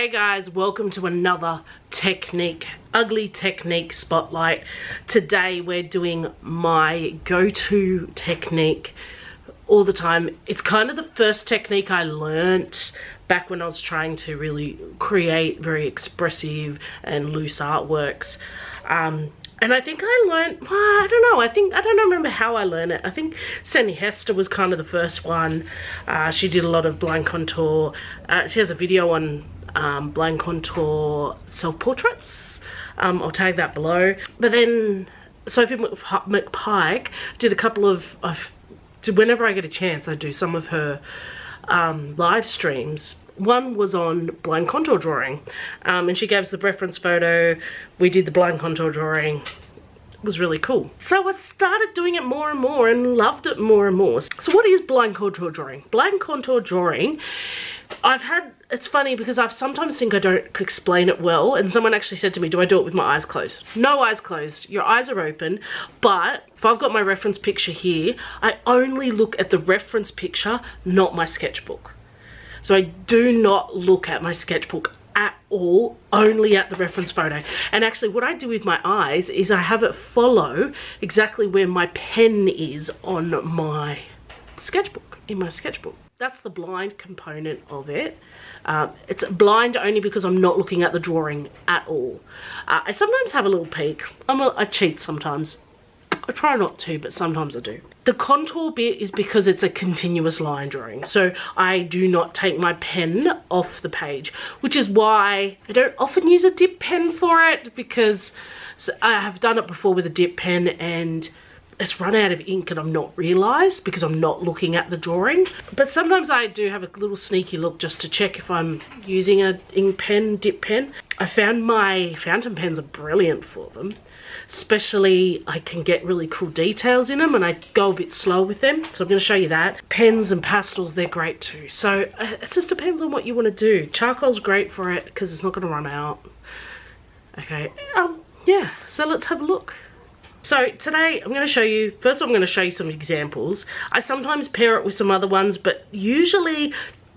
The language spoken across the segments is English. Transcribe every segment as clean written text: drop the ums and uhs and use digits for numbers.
Hey guys, welcome to another ugly technique spotlight. Today we're doing my go-to technique all the time. It's kind of the first technique I learnt back when I was trying to really create very expressive and loose artworks. And I think I learned, I don't know, I don't remember how I learned it. I think Sandy Hester was kind of the first one. She did a lot of blind contour. She has a video on blind contour self-portraits. I'll tag that below. But then Sophie McPike did a couple of, whenever I get a chance, I do some of her live streams. One was on blind contour drawing, and she gave us the reference photo. We did the blind contour drawing. It was really cool. So I started doing it more and more and loved it more and more. So what is blind contour drawing? Blind contour drawing, it's funny because I sometimes think I don't explain it well, and someone actually said to me, do I do it with my eyes closed? No eyes closed, your eyes are open, but if I've got my reference picture here, I only look at the reference picture, not my sketchbook. So I do not look at my sketchbook at all, only at the reference photo. And actually what I do with my eyes is I have it follow exactly where my pen is on my sketchbook, in my sketchbook. That's the blind component of it. It's blind only because I'm not looking at the drawing at all. I sometimes have a little peek. I cheat sometimes. I try not to, but sometimes I do. The contour bit is because it's a continuous line drawing, so I do not take my pen off the page, which is why I don't often use a dip pen for it, because I have done it before with a dip pen and it's run out of ink and I'm not realised because I'm not looking at the drawing. But sometimes I do have a little sneaky look just to check if I'm using a ink pen, dip pen. I found my fountain pens are brilliant for them. Especially I can get really cool details in them and I go a bit slow with them. So I'm going to show you that. Pens and pastels, they're great too. So it just depends on what you want to do. Charcoal's great for it because it's not going to run out. Okay, yeah, so let's have a look. So today I'm going to show you, first I'm going to show you some examples. I sometimes pair it with some other ones, but usually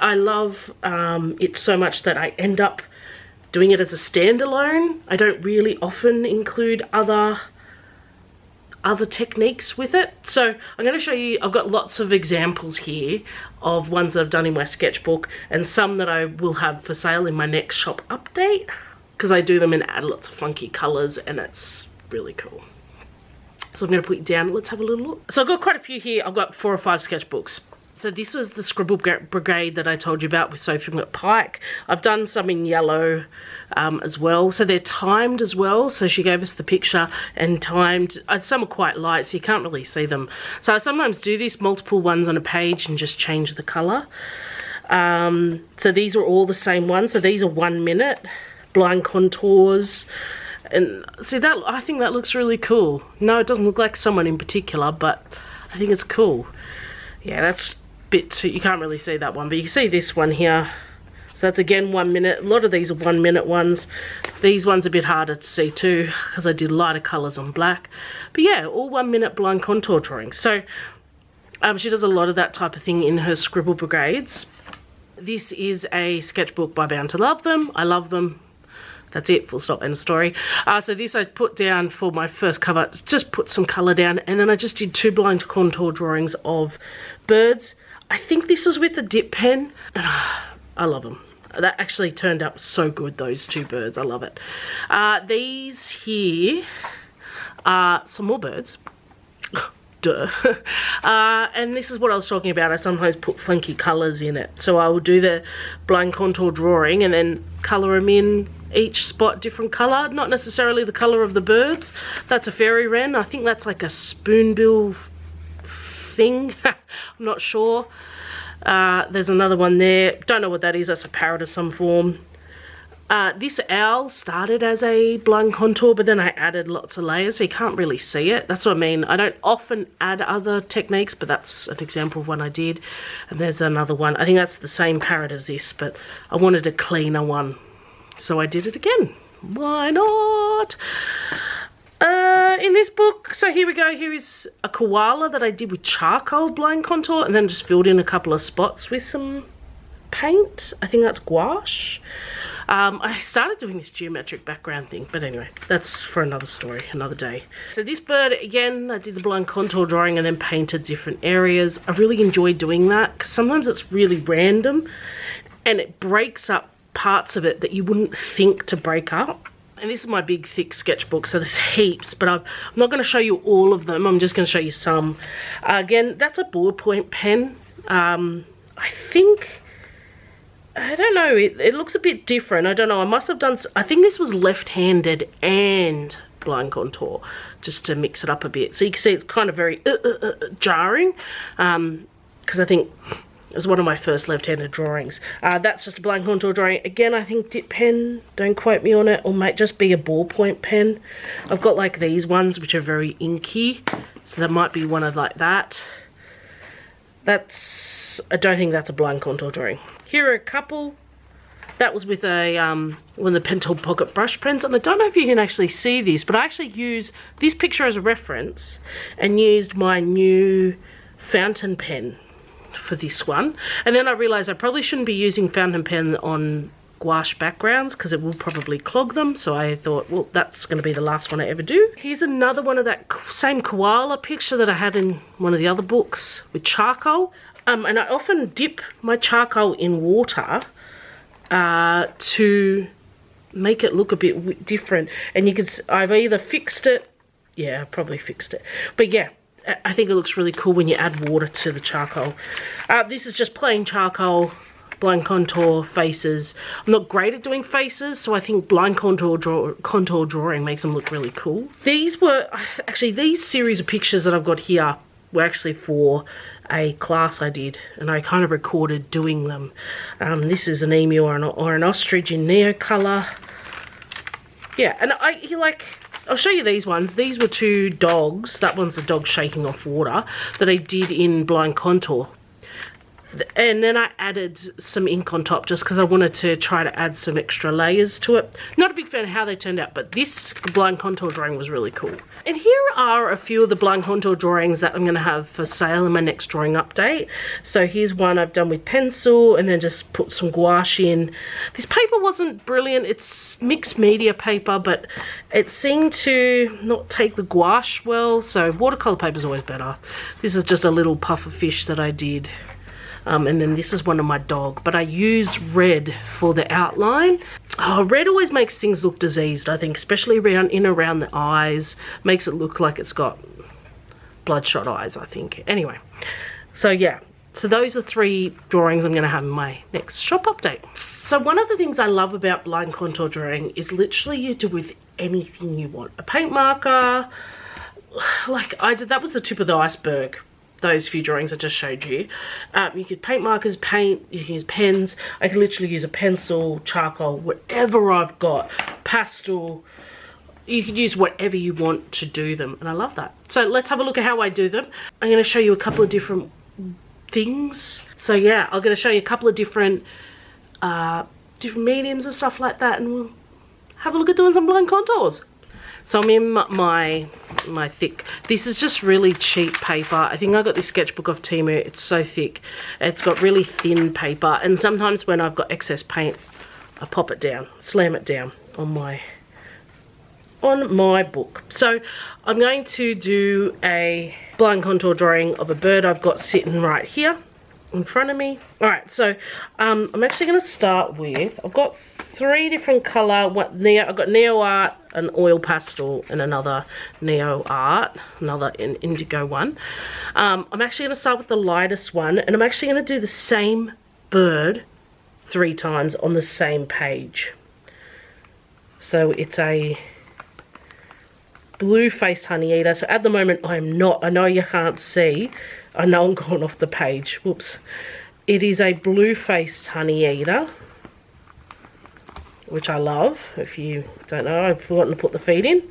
I love it so much that I end up doing it as a standalone. I don't really often include other techniques with it. So I'm going to show you, I've got lots of examples here of ones that I've done in my sketchbook and some that I will have for sale in my next shop update, because I do them and add lots of funky colours and it's really cool. So I'm going to put it down, let's have a little look. So I've got quite a few here. I've got 4 or 5 sketchbooks. So this was the Scribble Brigade that I told you about with Sophie McPike. I've done some in yellow as well. So they're timed as well. So she gave us the picture and timed. Some are quite light, so you can't really see them. So I sometimes do this, multiple ones on a page, and just change the colour. So these are all the same ones. So these are 1 minute blind contours. And see that, I think that looks really cool. No, it doesn't look like someone in particular, but I think it's cool. Yeah, that's bit too, you can't really see that one, but you can see this one here. So that's again 1 minute. A lot of these are 1 minute ones. These ones are a bit harder to see too because I did lighter colours on black. But yeah, all 1 minute blind contour drawings. So she does a lot of that type of thing in her Scribble Brigades. This is a sketchbook by Bound to Love Them. I love them. That's it, full stop, end of story. So this I put down for my first cover, just put some colour down, and then I just did 2 blind contour drawings of birds. I think this was with a dip pen, and I love them. That actually turned out so good, those 2 birds, I love it. These here are some more birds. Duh. And this is what I was talking about. I sometimes put funky colours in it. So I will do the blind contour drawing and then colour them in each spot different colour. Not necessarily the colour of the birds. That's a fairy wren. I think that's like a spoonbill thing. I'm not sure. There's another one there. Don't know what that is. That's a parrot of some form. This owl started as a blind contour, but then I added lots of layers, so you can't really see it. That's what I mean. I don't often add other techniques, but that's an example of one I did. And there's another one. I think that's the same parrot as this, but I wanted a cleaner one, so I did it again. Why not? In this book, so here we go. Here is a koala that I did with charcoal blind contour, and then just filled in a couple of spots with some paint. I think that's gouache. I started doing this geometric background thing, but anyway, that's for another story, another day. So this bird, again, I did the blind contour drawing and then painted different areas. I really enjoy doing that because sometimes it's really random and it breaks up parts of it that you wouldn't think to break up. And this is my big thick sketchbook, so there's heaps, but I'm not going to show you all of them. I'm just going to show you some. Again, that's a ballpoint pen. I think, I don't know, it looks a bit different. I don't know, I must have done, I think this was left-handed and blind contour, just to mix it up a bit. So you can see it's kind of very jarring, because I think it was one of my first left-handed drawings. That's just a blind contour drawing. Again, I think dip pen, don't quote me on it, or might just be a ballpoint pen. I've got like these ones which are very inky, so that might be one of like that. I don't think that's a blind contour drawing. Here are a couple. That was with a one of the Pentel Pocket brush pens, and I don't know if you can actually see this, but I actually used this picture as a reference and used my new fountain pen for this one. And then I realized I probably shouldn't be using fountain pen on gouache backgrounds because it will probably clog them, so I thought, well, that's going to be the last one I ever do. Here's another one of that same koala picture that I had in one of the other books with charcoal, and I often dip my charcoal in water to make it look a bit different. And you can, I've either fixed it, yeah, I probably fixed it, but yeah, I think it looks really cool when you add water to the charcoal. This is just plain charcoal, blind contour, faces. I'm not great at doing faces, so I think blind contour drawing makes them look really cool. These were, actually these series of pictures that I've got here were actually for a class I did, and I kind of recorded doing them. This is an emu or an ostrich in Neo color. Yeah, and I'll show you these ones. These were two dogs. That one's a dog shaking off water that I did in blind contour. And then I added some ink on top just because I wanted to try to add some extra layers to it. Not a big fan of how they turned out, but this blind contour drawing was really cool. And here are a few of the blind contour drawings that I'm going to have for sale in my next drawing update. So here's one I've done with pencil and then just put some gouache in. This paper wasn't brilliant. It's mixed media paper, but it seemed to not take the gouache well. So watercolor paper is always better. This is just a little puffer fish that I did. And then this is one of my dog, but I used red for the outline. Oh, red always makes things look diseased, I think, especially around the eyes. Makes it look like it's got bloodshot eyes, I think. Anyway, so yeah, so those are 3 drawings I'm going to have in my next shop update. So one of the things I love about blind contour drawing is literally you do with anything you want. A paint marker, like I did, that was the tip of the iceberg. Those few drawings I just showed you. You could paint markers, paint, you can use pens. I can literally use a pencil, charcoal, whatever I've got, pastel. You can use whatever you want to do them, and I love that. So let's have a look at how I do them. I'm going to show you a couple of different things. So yeah, I'm going to show you a couple of different mediums and stuff like that, and we'll have a look at doing some blind contours. So I'm in my thick, this is just really cheap paper. I think I got this sketchbook off Temu. It's so thick. It's got really thin paper, and sometimes when I've got excess paint, I pop it down, slam it down on my book. So I'm going to do a blind contour drawing of a bird I've got sitting right here in front of me. Alright, so I'm actually going to start with, I've got 3 different colour, I've got Neo Art, an oil pastel, and another Neo Art, another indigo one. I'm actually going to start with the lightest one, and I'm actually going to do the same bird 3 times on the same page. So it's a blue-faced honey eater. So at the moment I'm not, I know you can't see, I know I'm going off the page, whoops. It is a blue-faced honey eater, which I love. If you don't know, I've forgotten to put the feet in.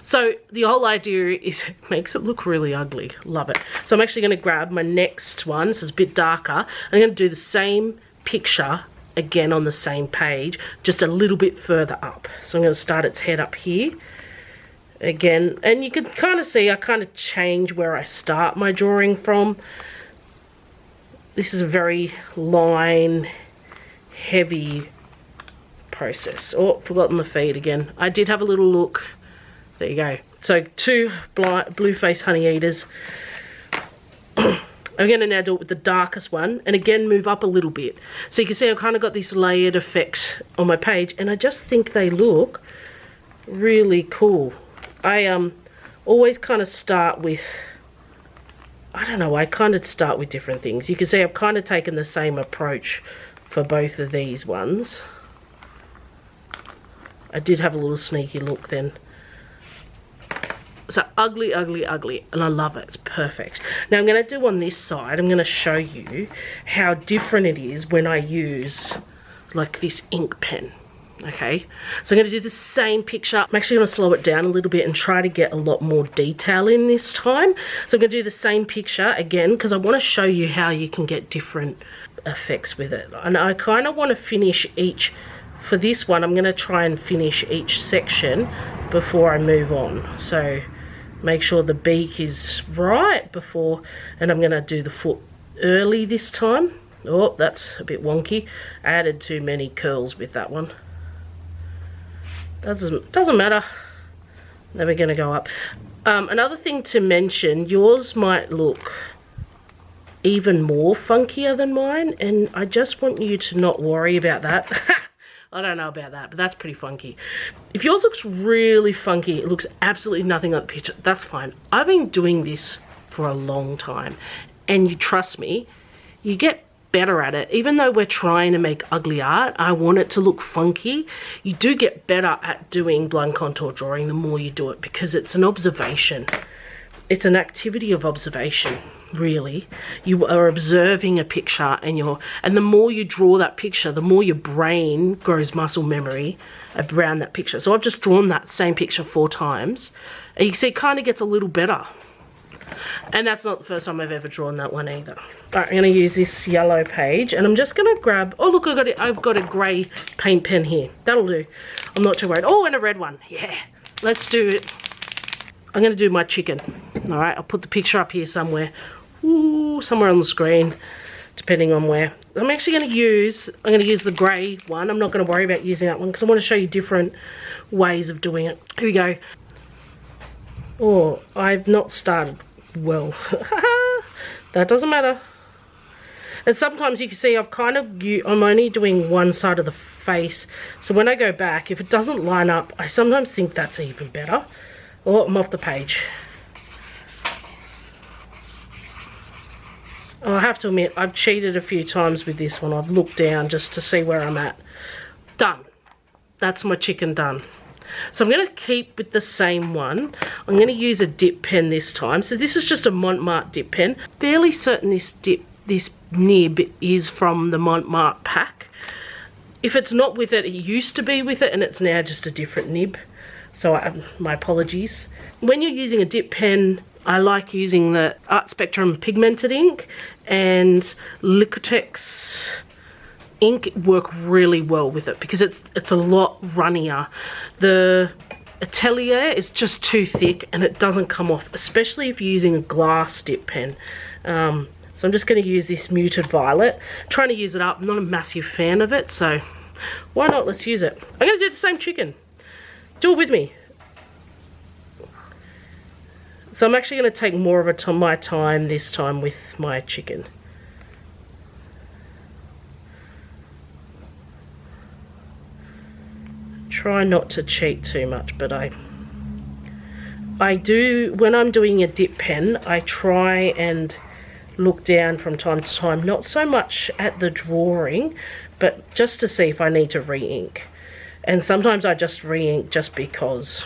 So the whole idea is it makes it look really ugly. Love it. So I'm actually going to grab my next one, so it's a bit darker. I'm going to do the same picture again on the same page, just a little bit further up. So I'm going to start its head up here again, and you can kind of see I kind of change where I start my drawing from. This is a very line heavy process. Oh, forgotten the feed again. I did have a little look. There you go. So 2 blue face honey eaters. I'm going to now do it with the darkest one, and again move up a little bit. So you can see I've kind of got this layered effect on my page, and I just think they look really cool. I always kind of start with, I don't know, I kind of start with different things. You can see I've kind of taken the same approach for both of these ones. I did have a little sneaky look then. So ugly, ugly, ugly, and I love it. It's perfect. Now I'm going to do on this side, I'm going to show you how different it is when I use like this ink pen. Okay, so I'm going to do the same picture. I'm actually going to slow it down a little bit and try to get a lot more detail in this time. So I'm going to do the same picture again because I want to show you how you can get different effects with it. And I kind of want to finish each, for this one I'm going to try and finish each section before I move on. So make sure the beak is right before, and I'm going to do the foot early this time. Oh, that's a bit wonky. I added too many curls with that one. Doesn't matter. Then we're going to go up. Another thing to mention, yours might look even more funkier than mine, and I just want you to not worry about that. I don't know about that, but that's pretty funky. If yours looks really funky, it looks absolutely nothing like the picture, that's fine. I've been doing this for a long time, and you trust me, you get better at it. Even though we're trying to make ugly art, I want it to look funky. You do get better at doing blind contour drawing the more you do it, because it's an observation. It's an activity of observation, really. You are observing a picture, and the more you draw that picture, the more your brain grows muscle memory around that picture. So I've just drawn that same picture 4 times, and you can see it kind of gets a little better. And that's not the first time I've ever drawn that one either. Alright, I'm going to use this yellow page, and I'm just going to grab, oh look, I've got a grey paint pen here. That'll do. I'm not too worried. Oh, and a red one. Yeah, let's do it. I'm going to do my chicken. Alright, I'll put the picture up here somewhere. Ooh, somewhere on the screen, depending on where. I'm actually going to use the grey one. I'm not going to worry about using that one because I want to show you different ways of doing it. Here we go. Oh, I've not started well. That doesn't matter. And sometimes you can see I'm only doing one side of the face. So when I go back, if it doesn't line up, I sometimes think that's even better. Oh, I'm off the page. Oh, I have to admit, I've cheated a few times with this one. I've looked down just to see where I'm at. Done. That's my chicken done. So I'm going to keep with the same one. I'm going to use a dip pen this time. So this is just a Montmartre dip pen. Fairly certain this nib is from the Montmartre pack. If it's not with it, it used to be with it, and it's now just a different nib. So my apologies. When you're using a dip pen, I like using the Art Spectrum pigmented ink and Liquitex ink work really well with it because it's a lot runnier. The Atelier is just too thick and it doesn't come off, especially if you're using a glass dip pen. So I'm just going to use this muted violet. Trying to use it up. I'm not a massive fan of it, so why not? Let's use it. I'm going to do the same chicken. Do it with me. So I'm actually going to take more of my time this time with my chicken. Try not to cheat too much, but I do, when I'm doing a dip pen, I try and look down from time to time, not so much at the drawing, but just to see if I need to re-ink. And sometimes I just re-ink just because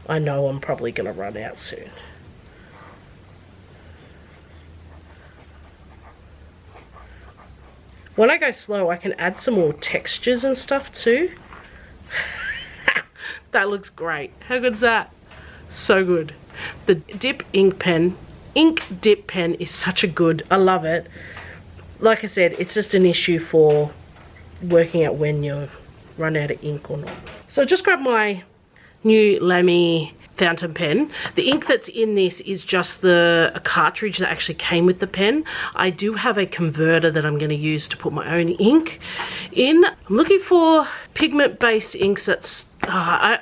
I know I'm probably going to run out soon. When I go slow, I can add some more textures and stuff too. That looks great. How good's that? So good. The ink dip pen is such a good, I love it. Like I said, it's just an issue for working out when you run out of ink or not. So just grab my new Lamy fountain pen. The ink that's in this is just a cartridge that actually came with the pen. I do have a converter that I'm going to use to put my own ink in. I'm looking for pigment-based inks that's I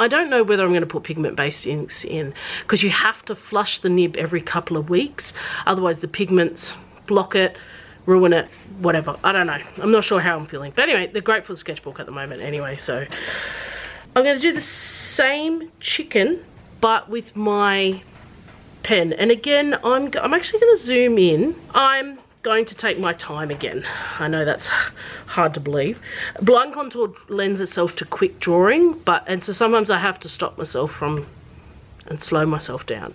don't know whether I'm going to put pigment-based inks in, because you have to flush the nib every couple of weeks, otherwise the pigments block it, ruin it, whatever. I don't know. I'm not sure how I'm feeling. But anyway, they're great for the sketchbook at the moment anyway, so I'm going to do the same chicken but with my pen. And again, I'm actually going to zoom in. I'm going to take my time again. I know that's hard to believe. Blind contour lends itself to quick drawing, and so sometimes I have to stop myself and slow myself down.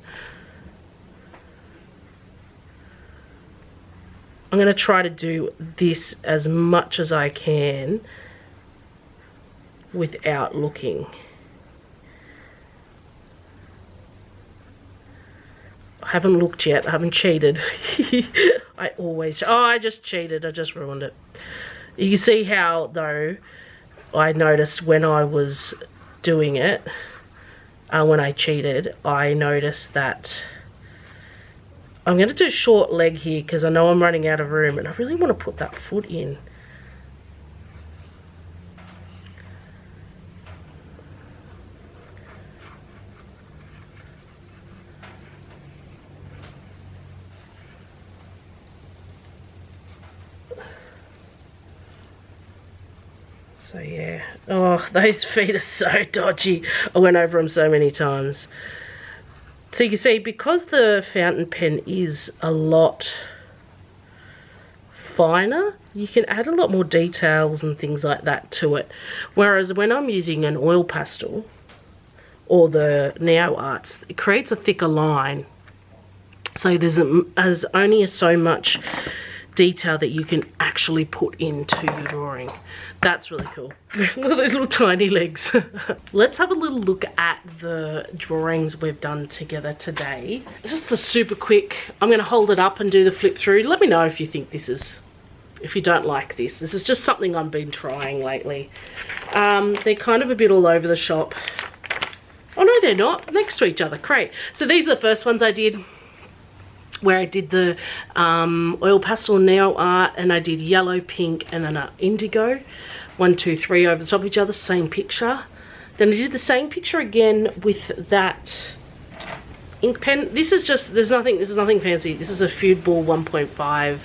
I'm going to try to do this as much as I can without looking. I haven't looked yet. I haven't cheated. I just cheated. I just ruined it. You can see how, though, I noticed when I was doing it, when I cheated, I noticed that I'm going to do short leg here because I know I'm running out of room and I really want to put that foot in. So yeah, oh, those feet are so dodgy. I went over them so many times. So you can see, because the fountain pen is a lot finer, you can add a lot more details and things like that to it. Whereas when I'm using an oil pastel or the Neo Arts, it creates a thicker line. So there's only so much detail that you can actually put into your drawing. That's really cool. Look at those little tiny legs. Let's have a little look at the drawings we've done together today. Just a super quick, I'm going to hold it up and do the flip through. Let me know if you think if you don't like this. This is just something I've been trying lately. They're kind of a bit all over the shop. Oh no, they're not. Next to each other. Great. So these are the first ones I did, where I did the oil pastel Neo Art, and I did yellow, pink, and then an indigo. 1, 2, 3 over the top of each other, same picture. Then I did the same picture again with that ink pen. This is nothing fancy. This is a Food Ball 1.5.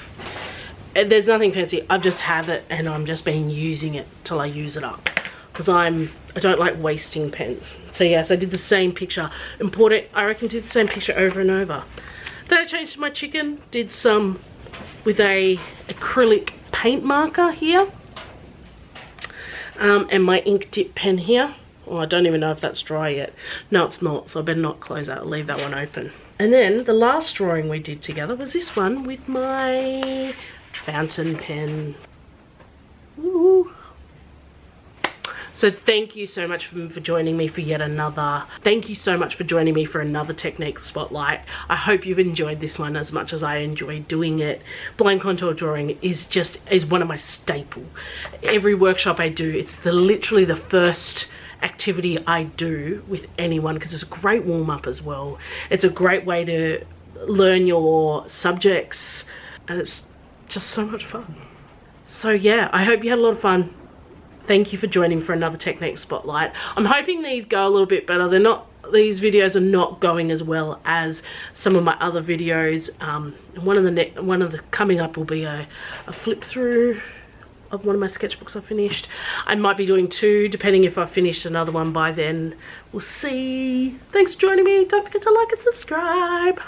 There's nothing fancy. I just have it and I'm just been using it till I use it up, because I don't like wasting pens. So yes, I did the same picture. Important, I reckon, did the same picture over and over. Then I changed my chicken, did some with a acrylic paint marker here, and my ink dip pen here. Oh, I don't even know if that's dry yet. No, it's not, so I better not close that. I'll leave that one open. And then the last drawing we did together was this one with my fountain pen. Ooh. So thank you so much for joining me for yet another. Thank you so much for joining me for another technique spotlight. I hope you've enjoyed this one as much as I enjoyed doing it. Blind contour drawing is one of my staple. Every workshop I do, it's literally the first activity I do with anyone, because it's a great warm-up as well. It's a great way to learn your subjects, and it's just so much fun. So yeah, I hope you had a lot of fun. Thank you for joining for another technique spotlight. I'm hoping these go a little bit better. These videos are not going as well as some of my other videos. One of the coming up will be a flip through of one of my sketchbooks I finished. I might be doing 2, depending if I finished another one by then. We'll see. Thanks for joining me. Don't forget to like and subscribe.